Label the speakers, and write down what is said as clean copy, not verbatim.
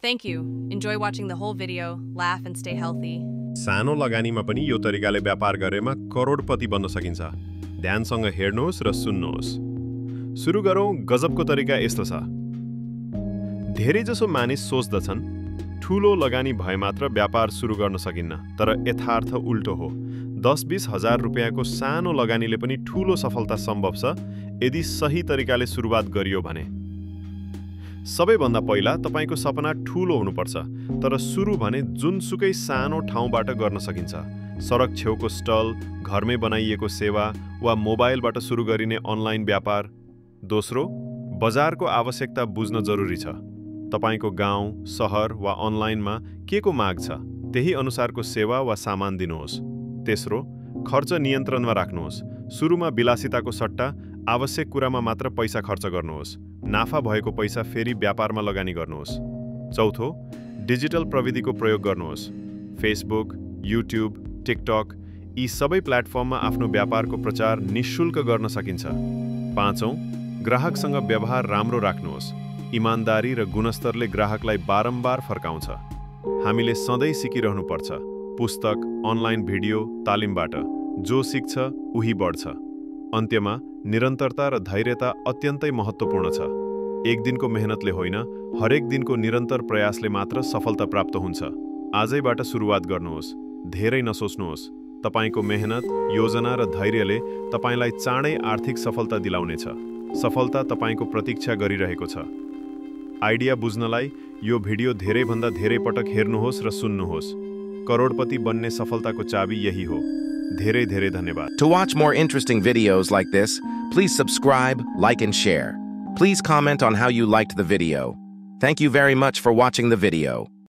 Speaker 1: Thank you. Enjoy watching the whole video, laugh and stay healthy.
Speaker 2: सानो लगानीमा पनि यो तरिकाले व्यापार गरेमा करोडपति बन्न सकिन्छ। ध्यानसँग हेर्नुहोस् र सुन्नुहोस्। सुरु गरौँ। गजबको तरिका यस्तो छ। धेरैजसो मानिस सोच्दछन् ठूलो लगानी भए मात्र व्यापार सुरु गर्न सकिन्न, तर यथार्थ उल्टो हो। 10-20 हजार रुपैयाँको सानो लगानीले पनि ठूलो सफलता सम्भव छ यदि सही तरिकाले सुरुवात गरियो भने। सबैभन्दा पहिला तपाईको सपना ठूलो हुनुपर्छ, तर सुरु भने जुनसुकै सानो ठाउँबाट गर्न सकिन्छ। सडक छेउको स्टल, घरमै बनाइएको सेवा वा मोबाइलबाट सुरु गरिने अनलाइन व्यापार। दोस्रो, बजारको आवश्यकता बुझ्न जरुरी छ। तपाईको गाउँ, शहर वा अनलाइनमा के को माग छ, त्यही अनुसारको सेवा वा सामान दिनुहोस्। तेस्रो, खर्च नियन्त्रणमा राख्नुहोस्। सुरुमा विलासिताको सट्टा आवश्यक कुरामा मात्र पैसा खर्च गर्नुहोस्। नाफा भएको पैसा फेरि व्यापारमा लगानी गर्नुहोस्। चौथो, डिजिटल प्रविधिको प्रयोग गर्नुहोस्। फेसबुक, युट्युब, टिकटक यी सबै प्लेटफर्ममा आफ्नो व्यापारको प्रचार निःशुल्क गर्न सकिन्छ। पाँचौं, ग्राहकसँग व्यवहार राम्रो राख्नुहोस्। इमानदारी र गुणस्तरले ग्राहकलाई बारम्बार फर्काउँछ। हामीले सधैँ सिकिरहनुपर्छ। पुस्तक, अनलाइन भिडियो, तालिमबाट जो सिक्छ उही बढ्छ। अन्त्यमा निरन्तरता र धैर्यता अत्यन्तै महत्त्वपूर्ण छ। एक दिनको मेहनतले होइन, हरेक दिनको निरन्तर प्रयासले मात्र सफलता प्राप्त हुन्छ। आजैबाट सुरुवात गर्नुहोस्। धेरै नसोच्नुहोस्। तपाईको मेहनत, योजना र धैर्यले तपाईलाई चाँडै आर्थिक सफलता दिलाउनेछ। सफलता तपाईको प्रतीक्षा गरिरहेको छ। आइडिया बुझ्नलाई यो भिडियो धेरैभन्दा धेरै पटक हेर्नुहोस् र सुन्नुहोस्। करोडपति बन्ने सफलताको चाबी यही हो। धेरै धेरै धन्यवाद।
Speaker 3: To watch more interesting videos like this, please subscribe, like and share. Please comment on how you liked the video. Thank you very much for watching the video.